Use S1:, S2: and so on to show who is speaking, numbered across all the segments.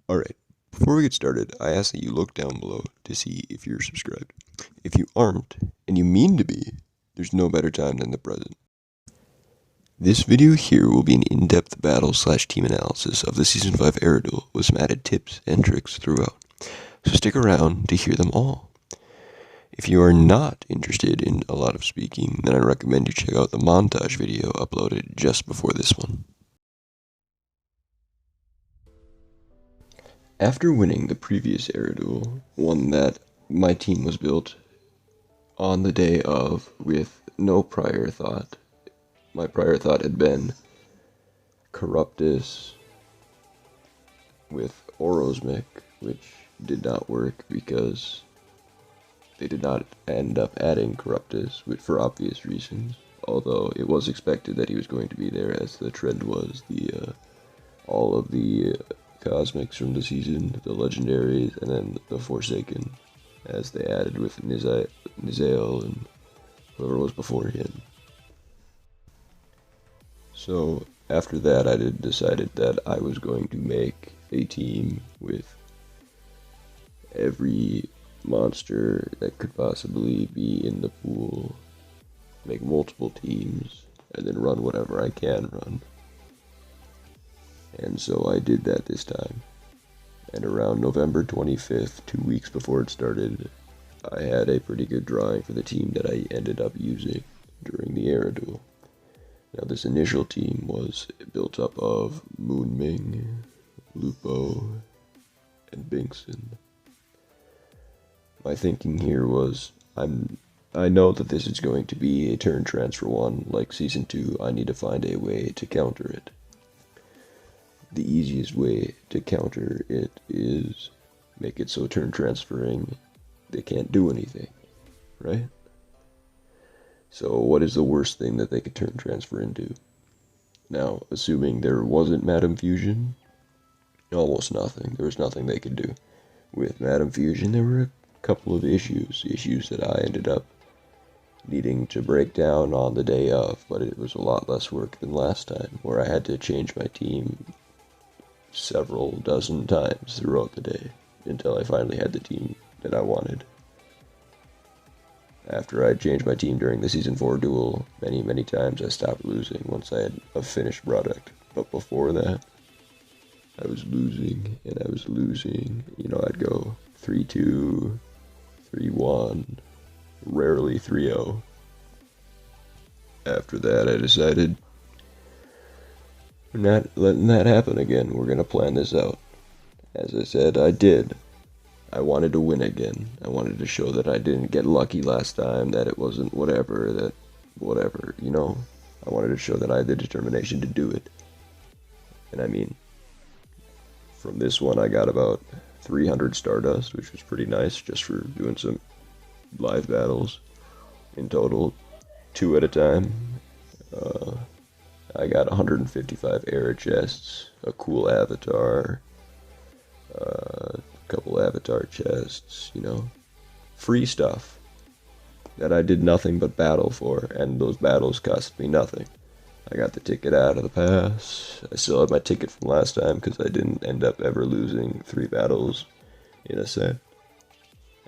S1: Alright, before we get started, I ask that you look down below to see if you're subscribed. If you aren't, and you mean to be, there's no better time than the present. This video here will be an in-depth battle/team analysis of the Season 5 Era Duel with some added tips and tricks throughout, so stick around to hear them all. If you are not interested in a lot of speaking, then I recommend you check out the montage video uploaded just before this one. After winning the previous Era Duel, one that my team was built on the day of with no prior thought, my prior thought had been Corruptus with Orozmic, which did not work because they did not end up adding Corruptus for obvious reasons, although it was expected that he was going to be there, as the trend was all of the Cosmics from the season, the Legendaries, and then the Forsaken, as they added with Nizael and whoever was before him. So after that, I decided that I was going to make a team with every monster that could possibly be in the pool, make multiple teams, and then run whatever I can run. And so I did that this time. And around November 25th, 2 weeks before it started, I had a pretty good drawing for the team that I ended up using during the Era Duel. Now, this initial team was built up of Moonming, Lupo, and Binkson. My thinking here was, I know that this is going to be a turn transfer one, like Season 2. I need to find a way to counter it. The easiest way to counter it is make it so turn transferring, they can't do anything, right? So what is the worst thing that they could turn transfer into? Now, assuming there wasn't Madam Fusion, almost nothing. There was nothing they could do. With Madam Fusion, there were a couple of issues that I ended up needing to break down on the day of, but it was a lot less work than last time, where I had to change my team several dozen times throughout the day until I finally had the team that I wanted. After I changed my team during the Season 4 duel many times, I stopped losing once I had a finished product. But before that, I was losing, and I was losing. You know, I'd go 3-2, 3-1, rarely 3-0. After that, I decided we're not letting that happen again. We're going to plan this out. As I said, I did. I wanted to win again. I wanted to show that I didn't get lucky last time, that it wasn't whatever, you know? I wanted to show that I had the determination to do it. And I mean, from this one I got about 300 Stardust, which was pretty nice just for doing some live battles. In total, 2 at a time. I got 155 Era chests, a cool avatar, a couple avatar chests, you know, free stuff that I did nothing but battle for, and those battles cost me nothing. I got the ticket out of the pass. I still have my ticket from last time because I didn't end up ever losing 3 battles in a set.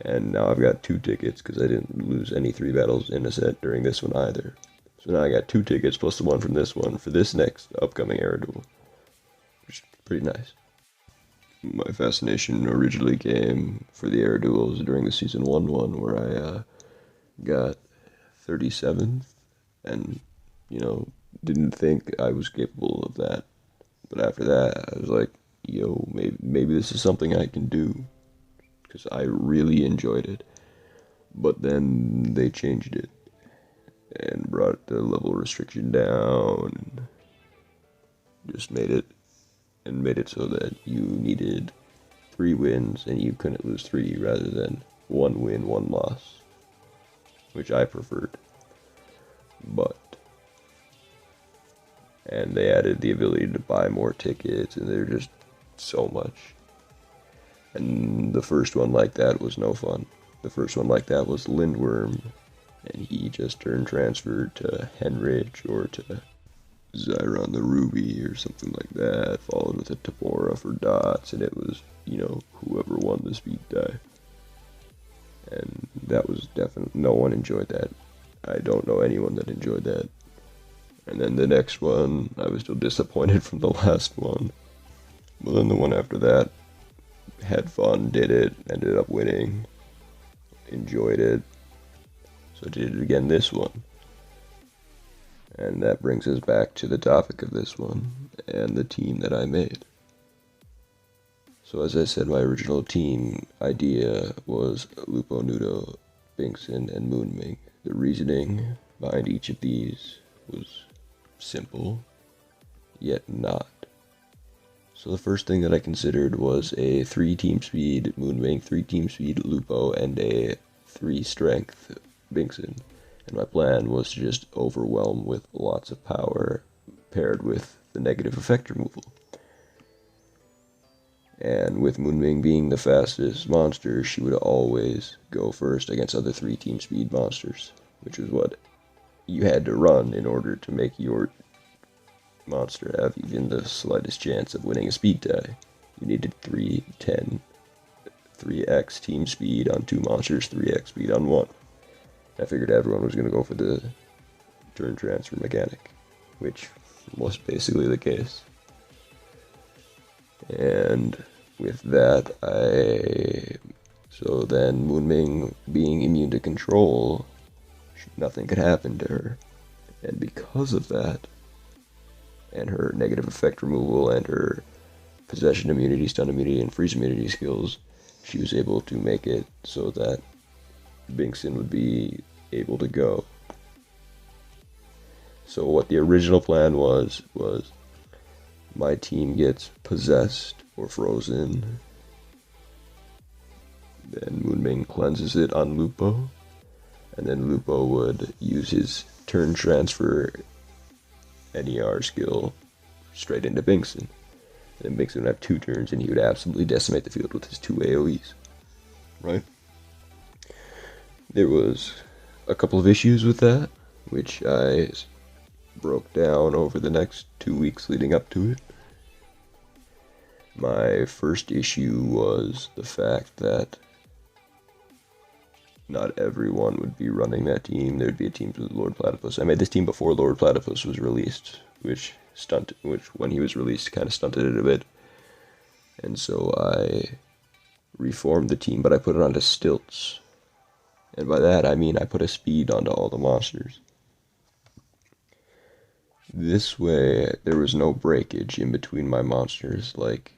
S1: And now I've got 2 tickets because I didn't lose any 3 battles in a set during this one either. So now I got 2 tickets plus the one from this one for this next upcoming Era Duel, which is pretty nice. My fascination originally came for the Era Duels during the Season 1 one, where I got 37th, and, you know, didn't think I was capable of that. But after that, I was like, yo, maybe this is something I can do, because I really enjoyed it. But then they changed it and brought the level restriction down, and just made it so that you needed 3 wins and you couldn't lose 3 rather than 1 win, 1 loss, which I preferred. And they added the ability to buy more tickets, and they're just so much. And the first one like that was no fun. The first one like that was Lindworm, and he just turn transferred to Henrich or to Zyron the Ruby or something like that, followed with a Tabora for dots, and it was, you know, whoever won the speed die. And that was definitely, no one enjoyed that. I don't know anyone that enjoyed that. And then the next one, I was still disappointed from the last one. But then the one after that, had fun, did it, ended up winning, enjoyed it. So I did it again this one. And that brings us back to the topic of this one, and the team that I made. So as I said, my original team idea was Lupo, Nudo, Binkson, and Moonming. The reasoning behind each of these was simple, yet not. So the first thing that I considered was a 3-team speed Moonming, 3-team speed Lupo, and a 3-strength Binkson. And my plan was to just overwhelm with lots of power paired with the negative effect removal. And with Moonming being the fastest monster, she would always go first against other 3-team speed monsters, which is what you had to run in order to make your monster have even the slightest chance of winning a speed tie. You needed 3x team speed on 2 monsters, 3x speed on 1. I figured everyone was going to go for the turn transfer mechanic, which was basically the case. And with that, so then Moonming being immune to control, nothing could happen to her. And because of that, and her negative effect removal and her possession immunity, stun immunity, and freeze immunity skills, she was able to make it so that Binkson would be able to go. So what the original plan was my team gets possessed or frozen, then Moonming cleanses it on Lupo, and then Lupo would use his turn transfer NER skill straight into Binkson. And then Binkson would have 2 turns and he would absolutely decimate the field with his 2 AoEs. Right? There was a couple of issues with that, which I broke down over the next 2 weeks leading up to it. My first issue was the fact that not everyone would be running that team. There'd be a team with Lord Platypus. I made this team before Lord Platypus was released, which when he was released kind of stunted it a bit. And so I reformed the team, but I put it onto stilts. And by that I mean I put a speed onto all the monsters. This way there was no breakage in between my monsters. Like,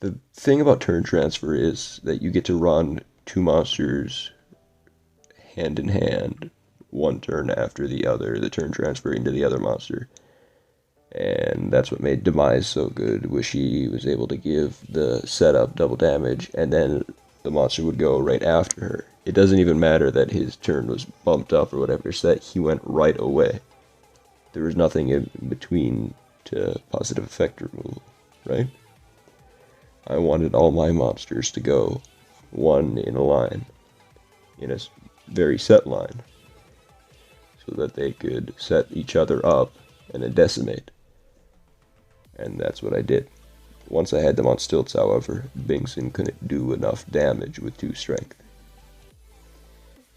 S1: the thing about turn transfer is that you get to run 2 monsters hand in hand, 1 turn after the other, the turn transfer into the other monster. And that's what made Demise so good, was she was able to give the setup double damage, and then the monster would go right after her. It doesn't even matter that his turn was bumped up or whatever, it's that he went right away. There was nothing in between to positive effect removal, right? I wanted all my monsters to go 1 in a line, in a very set line, so that they could set each other up and then decimate. And that's what I did. Once I had them on stilts, however, Binkson couldn't do enough damage with 2 strength.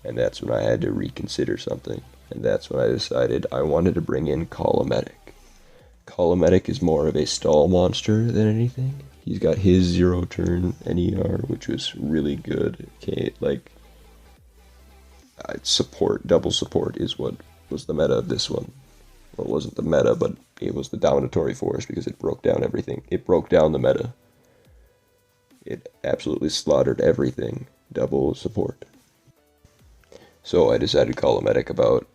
S1: And that's when I had to reconsider something. And that's when I decided I wanted to bring in Clownxxd. Clownxxd is more of a stall monster than anything. He's got his 0 turn NER, which was really good. Okay, like, support, double support is what was the meta of this one. Well, it wasn't the meta, but it was the dominatory force because it broke down everything. It broke down the meta. It absolutely slaughtered everything. Double support. So I decided Clownxxd about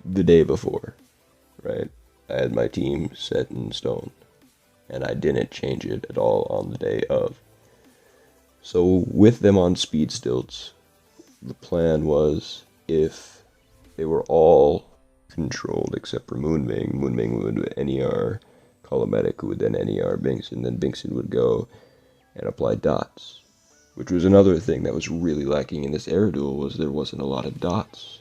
S1: the day before, right? I had my team set in stone, and I didn't change it at all on the day of. So with them on speed stilts, the plan was if they were all controlled except for Moonming, Moonming would NER Clownxxd, who would then NER Binkson, then Binkson would go and apply dots. Which was another thing that was really lacking in this air duel, was there wasn't a lot of dots.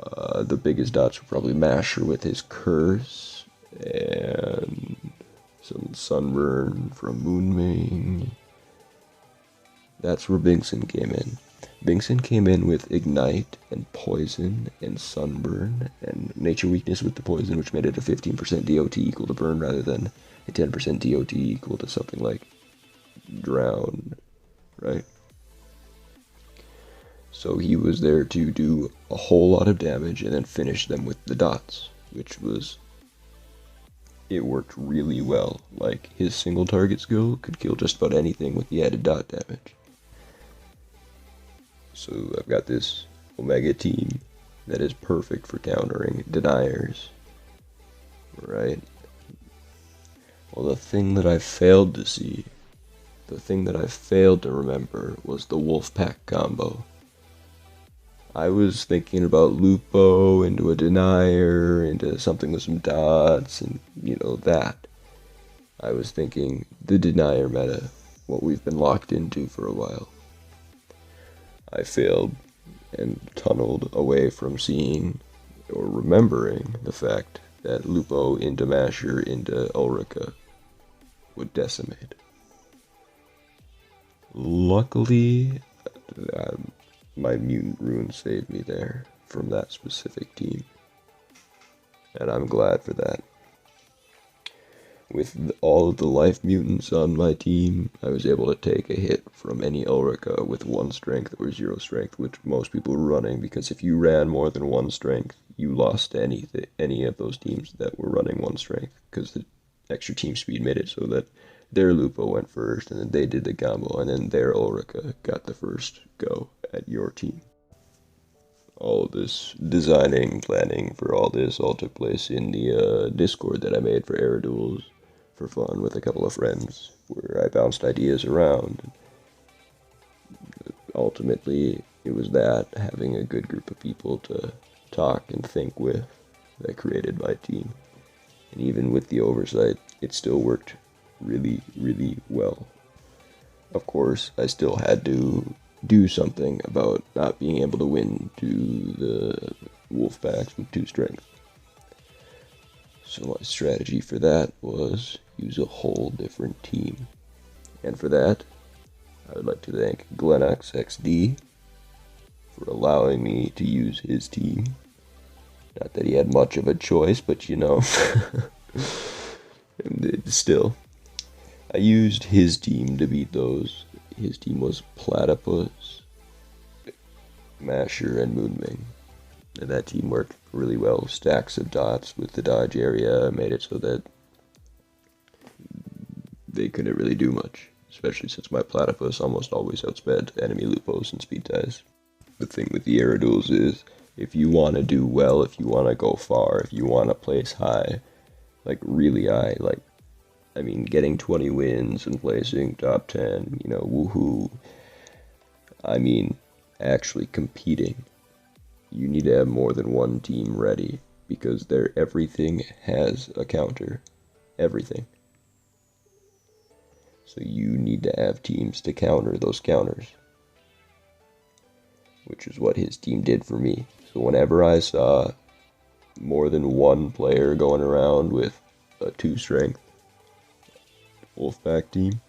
S1: The biggest dots were probably Masher with his curse, and some Sunburn from Moonming. That's where Bingson came in. Bingson came in with Ignite and Poison and Sunburn and Nature Weakness with the Poison, which made it a 15% DOT equal to Burn rather than a 10% DOT equal to something like Drown, right? So he was there to do a whole lot of damage and then finish them with the dots, which was, it worked really well. Like, his single target skill could kill just about anything with the added dot damage. So I've got this Omega team that is perfect for countering deniers, right? Well, the thing that I failed to see, the thing that I failed to remember was the Wolf Pack combo. I was thinking about Lupo into a denier, into something with some dots, and you know that. I was thinking the denier meta, what we've been locked into for a while. I failed and tunneled away from seeing or remembering the fact that Lupo into Masher into Ulrika would decimate. Luckily, my mutant rune saved me there from that specific team, and I'm glad for that. With all of the life mutants on my team, I was able to take a hit from any Ulrika with 1 strength or 0 strength, which most people were running, because if you ran more than 1 strength, you lost to any of those teams that were running 1 strength, because the extra team speed made it so that their Lupo went first, and then they did the combo, and then their Ulrika got the first go at your team. All of this designing, planning for all this all took place in the Discord that I made for DUELS for fun with a couple of friends, where I bounced ideas around. Ultimately, it was that, having a good group of people to talk and think with, that created my team. And even with the oversight, it still worked really, really well. Of course, I still had to do something about not being able to win to the wolf packs with 2 strength. So my strategy for that was use a whole different team. And for that, I would like to thank Clownxxd for allowing me to use his team. Not that he had much of a choice, but you know, still. I used his team to beat those. His team was Platypus, Masher, and Moonming. And that team worked really well. Stacks of dots with the dodge area made it so that they couldn't really do much, especially since my Platypus almost always outsped enemy Lupos and speed ties. The thing with the DUELS is, if you want to do well, if you want to go far, if you want to place high, like really high, like, I mean, getting 20 wins and placing top 10, you know, woohoo. I mean, actually competing. You need to have more than one team ready, because everything has a counter. Everything. So you need to have teams to counter those counters, which is what his team did for me. So whenever I saw more than one player going around with a 2 strength Wolfpack team,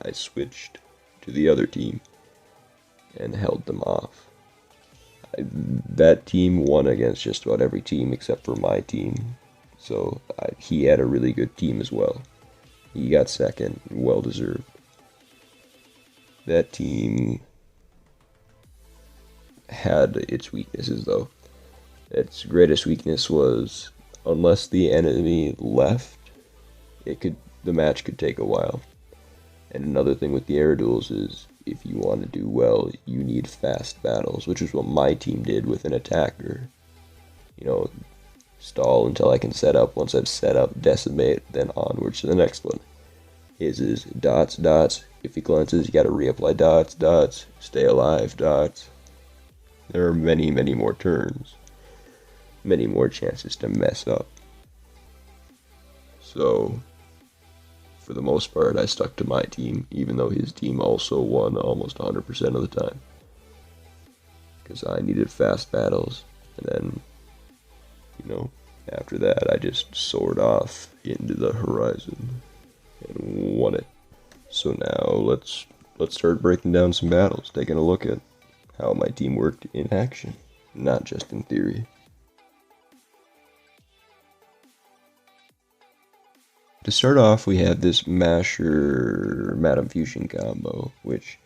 S1: I switched to the other team and held them off. That team won against just about every team except for my team, so he had a really good team as well. He got second, well deserved. That team had its weaknesses though. Its greatest weakness was, unless the enemy left, the match could take a while. And another thing with the DUELS is, if you want to do well, you need fast battles, which is what my team did with an attacker. You know, stall until I can set up. Once I've set up, decimate, then onwards to the next one. His is dots, dots. If he cleanses, you gotta reapply dots, dots. Stay alive, dots. There are many, many more turns. Many more chances to mess up. So, for the most part, I stuck to my team, even though his team also won almost 100% of the time. Because I needed fast battles, and then you know, after that I just soared off into the horizon and won it. So now let's start breaking down some battles, taking a look at how my team worked in action, not just in theory. To start off, we have this Masher Madam Fusion combo, which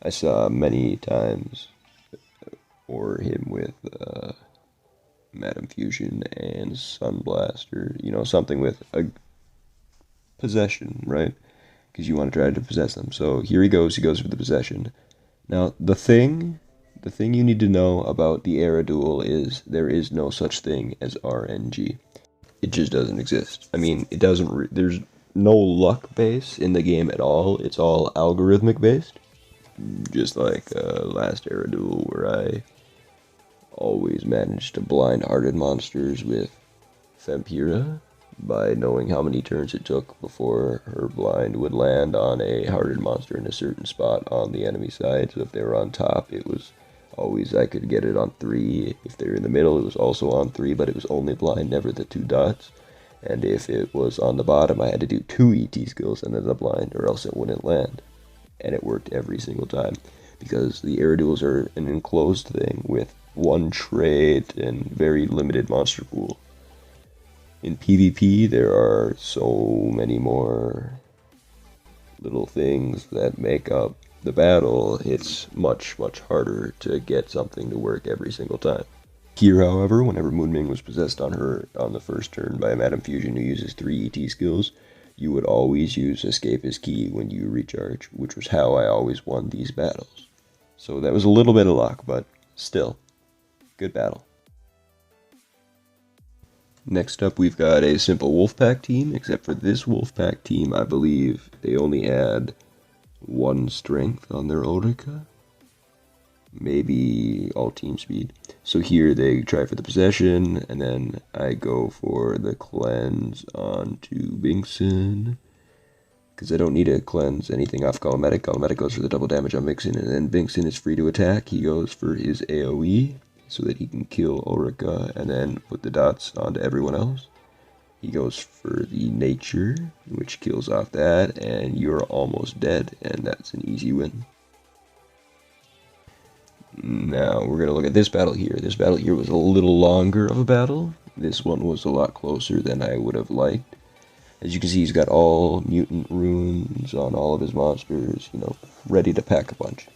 S1: I saw many times, or him with Madam Fusion and Sunblaster, you know, something with a possession, right? Because you want to try to possess them. So here he goes for the possession. Now, the thing you need to know about the Era Duel is there is no such thing as RNG. It just doesn't exist. I mean, it doesn't, there's no luck base in the game at all. It's all algorithmic based. Just like last Era Duel where I always managed to blind-hearted monsters with Vampira by knowing how many turns it took before her blind would land on a hearted monster in a certain spot on the enemy side. So if they were on top, it was always I could get it on 3. If they were in the middle, it was also on 3, but it was only blind, never the 2 dots. And if it was on the bottom, I had to do 2 ET skills and then the blind, or else it wouldn't land. And it worked every single time, because the Era Duels are an enclosed thing with 1 trade and very limited monster pool. In PvP, there are so many more little things that make up the battle. It's much, much harder to get something to work every single time. Here, however, whenever Moonming was possessed on the first turn by a Madam Fusion who uses 3 ET skills, you would always use Escape as Key when you recharge, which was how I always won these battles. So that was a little bit of luck, but still, good battle. Next up, we've got a simple Wolfpack team, except for this Wolfpack team, I believe they only had 1 strength on their Ulrika. Maybe all team speed. So here they try for the possession, and then I go for the cleanse onto Binkson, because I don't need to cleanse anything off Clownxxd. Clownxxd goes for the double damage on Binkson, and then Binkson is free to attack. He goes for his AoE, so that he can kill Ulrika and then put the dots onto everyone else. He goes for the nature, which kills off that, and you're almost dead, and that's an easy win. Now, we're going to look at this battle here. This battle here was a little longer of a battle. This one was a lot closer than I would have liked. As you can see, he's got all mutant runes on all of his monsters, you know, ready to pack a punch.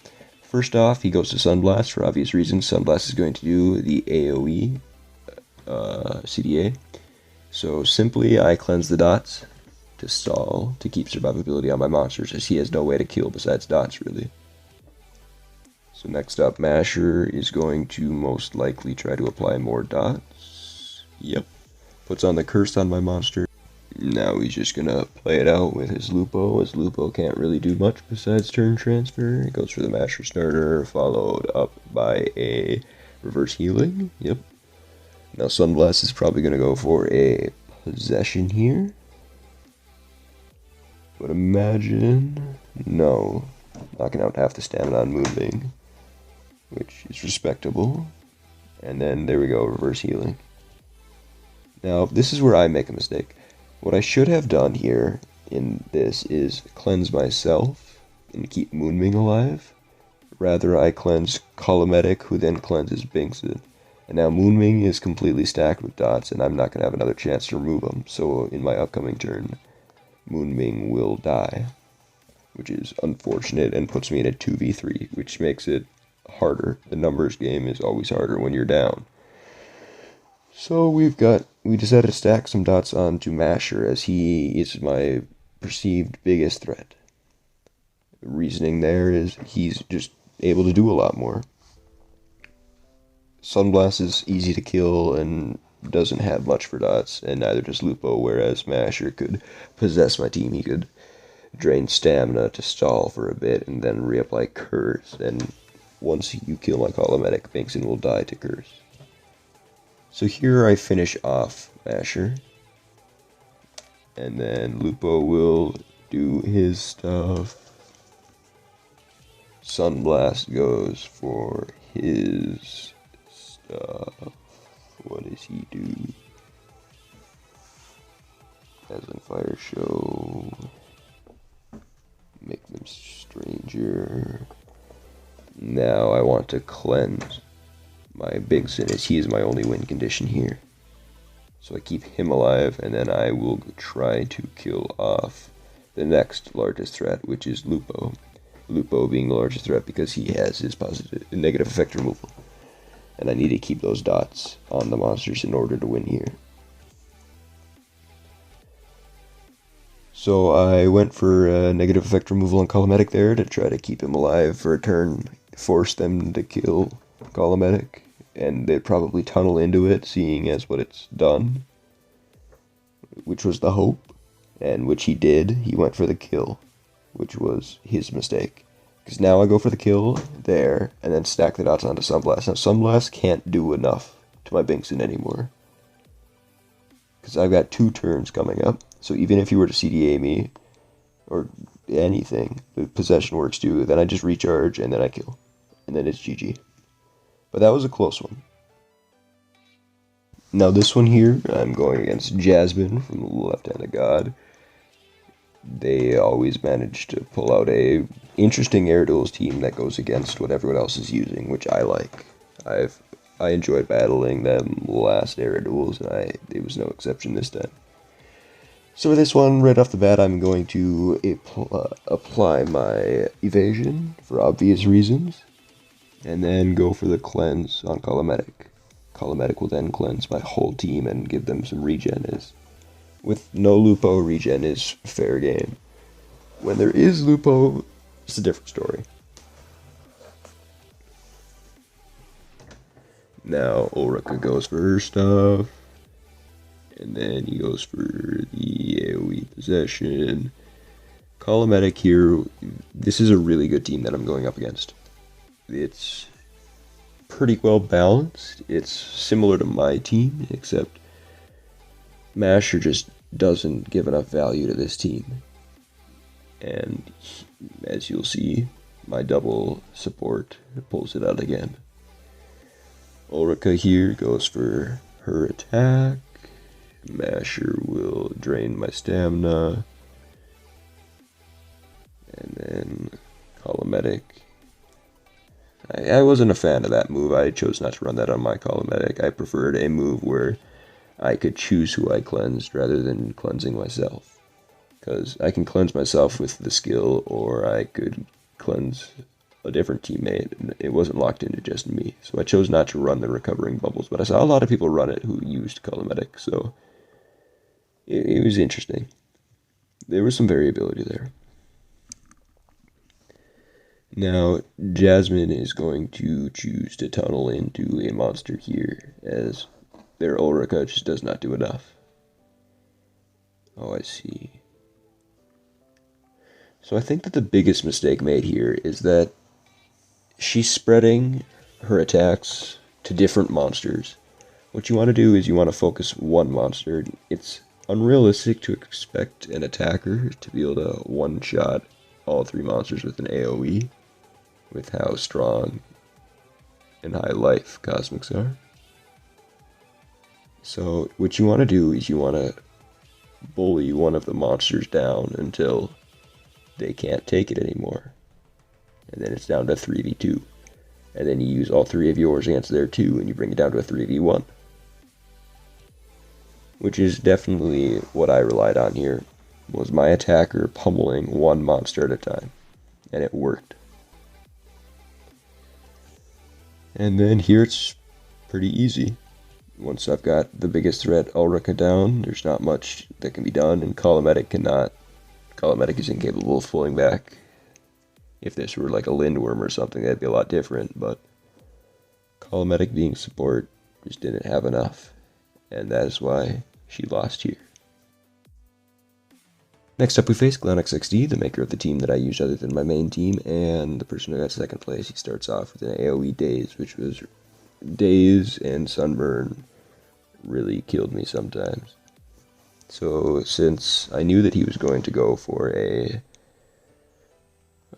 S1: First off, he goes to Sunblast for obvious reasons. Sunblast is going to do the AoE CDA. So simply, I cleanse the dots to stall, to keep survivability on my monsters, as he has no way to kill besides dots, really. So next up, Masher is going to most likely try to apply more dots. Yep. Puts on the curse on my monster. Now he's just gonna play it out with his Lupo, as Lupo can't really do much besides turn transfer. He goes for the Masher starter, followed up by a reverse healing. Yep. Now Sunblast is probably gonna go for a possession here. But imagine... no. Knocking out half the stamina on Moonbing, which is respectable. And then there we go, reverse healing. Now this is where I make a mistake. What I should have done here in this is cleanse myself and keep Moonming alive. Rather, I cleanse Colometic, who then cleanses Binkson. And now Moonming is completely stacked with dots, and I'm not going to have another chance to remove him. So in my upcoming turn, Moonming will die, which is unfortunate and puts me in a 2v3, which makes it harder. The numbers game is always harder when you're down. So we decided to stack some dots onto Masher, as he is my perceived biggest threat. The reasoning there is he's just able to do a lot more. Sunblast is easy to kill and doesn't have much for dots, and neither does Lupo, whereas Masher could possess my team. He could drain stamina to stall for a bit and then reapply curse, and once you kill my Colometic, Binkson will die to curse. So here I finish off Masher, and then Lupo will do his stuff. Sunblast goes for his stuff. What does he do? Dazzling Fire Show. Make them stranger. Now I want to cleanse. My big sin is he is my only win condition here. So I keep him alive, and then I will try to kill off the next largest threat, which is Lupo. Lupo being the largest threat because he has his negative effect removal. And I need to keep those dots on the monsters in order to win here. So I went for negative effect removal on Clownxxd there to try to keep him alive for a turn, force them to kill Clownxxd, and they'd probably tunnel into it, seeing as what it's done, which was the hope, and which he did. He went for the kill, which was his mistake. Because now I go for the kill there, and then stack the dots onto Sunblast. Now Sunblast can't do enough to my Binkson anymore. Because I've got 2 turns coming up, so even if you were to CDA me, or anything, the possession works too, then I just recharge, and then I kill. And then it's GG. But that was a close one. Now this one here, I'm going against Jasmine from the Left Hand of God. They always manage to pull out a interesting Air Duels team that goes against what everyone else is using, which I like. I enjoyed battling them last Air Duels, and it was no exception this time. So for this one, right off the bat, I'm going to apply my evasion for obvious reasons, and then go for the cleanse on Clownxxd. Clownxxd will then cleanse my whole team and give them some regen. With no Lupo, regen is fair game. When there is Lupo, it's a different story. Now Ulrika goes for her stuff, and then he goes for the AoE possession. Clownxxd here, this is a really good team that I'm going up against. It's pretty well balanced. It's similar to my team, except Masher just doesn't give enough value to this team. And as you'll see, my double support pulls it out again. Ulrika here goes for her attack. Masher will drain my stamina. And then Clownxxd. I wasn't a fan of that move. I chose not to run that on my Clownxxd. I preferred a move where I could choose who I cleansed rather than cleansing myself. Because I can cleanse myself with the skill, or I could cleanse a different teammate. It wasn't locked into just me. So I chose not to run the recovering bubbles. But I saw a lot of people run it who used Clownxxd, so it was interesting. There was some variability there. Now, Jasmine is going to choose to tunnel into a monster here, as their Ulrika just does not do enough. Oh, I see. So I think that the biggest mistake made here is that she's spreading her attacks to different monsters. What you want to do is you want to focus one monster. It's unrealistic to expect an attacker to be able to one-shot all 3 monsters with an AoE, with how strong and high life Cosmics are. So what you want to do is you want to bully one of the monsters down until they can't take it anymore. And then it's down to 3v2. And then you use all 3 of yours against their 2, and you bring it down to a 3v1. Which is definitely what I relied on here, was my attacker pummeling one monster at a time. And it worked. And then here it's pretty easy. Once I've got the biggest threat, Ulrika, down, there's not much that can be done, and Clownxxd cannot. Clownxxd is incapable of pulling back. If this were like a Lindworm or something, that'd be a lot different, but Clownxxd being support just didn't have enough, and that is why she lost here. Next up we face Clownxxd, the maker of the team that I used other than my main team, and the person who got second place. He starts off with an AoE Daze, which was Daze and Sunburn really killed me sometimes. So since I knew that he was going to go for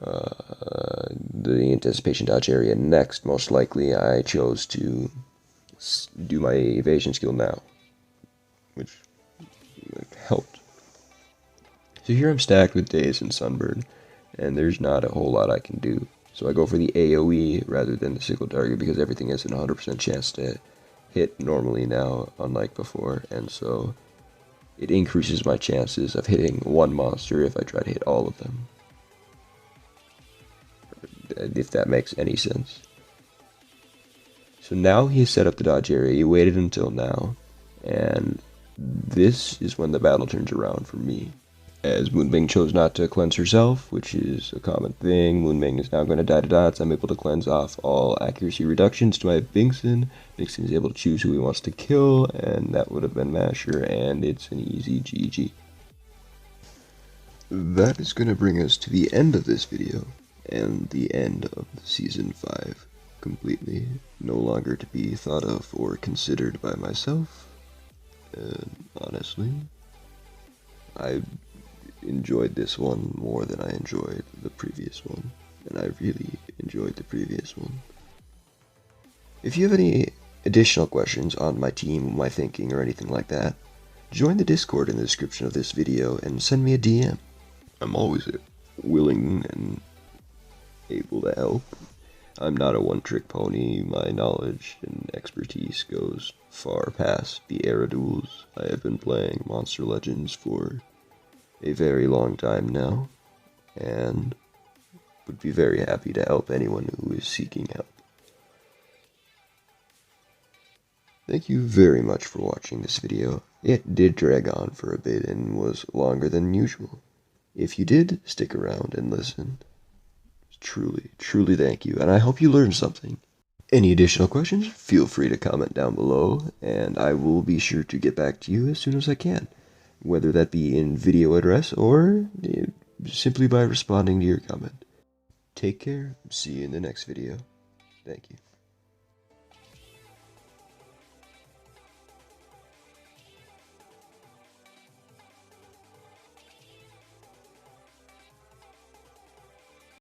S1: the anticipation dodge area next, most likely I chose to do my evasion skill now, which helped. So here I'm stacked with Daze and Sunburn, and there's not a whole lot I can do. So I go for the AoE rather than the single target because everything has an 100% chance to hit normally now, unlike before, and so it increases my chances of hitting one monster if I try to hit all of them. If that makes any sense. So now he has set up the dodge area. He waited until now, and this is when the battle turns around for me. As Moonbing chose not to cleanse herself, which is a common thing, Moonbing is now going to die to dots. I'm able to cleanse off all accuracy reductions to my Bingson. Bingson is able to choose who he wants to kill, and that would have been Masher, and it's an easy GG. That is going to bring us to the end of this video, and the end of Season 5, completely no longer to be thought of or considered by myself. And honestly, I enjoyed this one more than I enjoyed the previous one, and I really enjoyed the previous one. If you have any additional questions on my team, my thinking, or anything like that, join the Discord in the description of this video and send me a DM. I'm always willing and able to help. I'm not a one-trick pony. My knowledge and expertise goes far past the era duels. I have been playing Monster Legends for a very long time now, and would be very happy to help anyone who is seeking help. Thank you very much for watching this video. It did drag on for a bit and was longer than usual. If you did stick around and listen, truly, truly thank you, and I hope you learned something. Any additional questions, feel free to comment down below, and I will be sure to get back to you as soon as I can, whether that be in video address or simply by responding to your comment. Take care, see you in the next video. Thank you.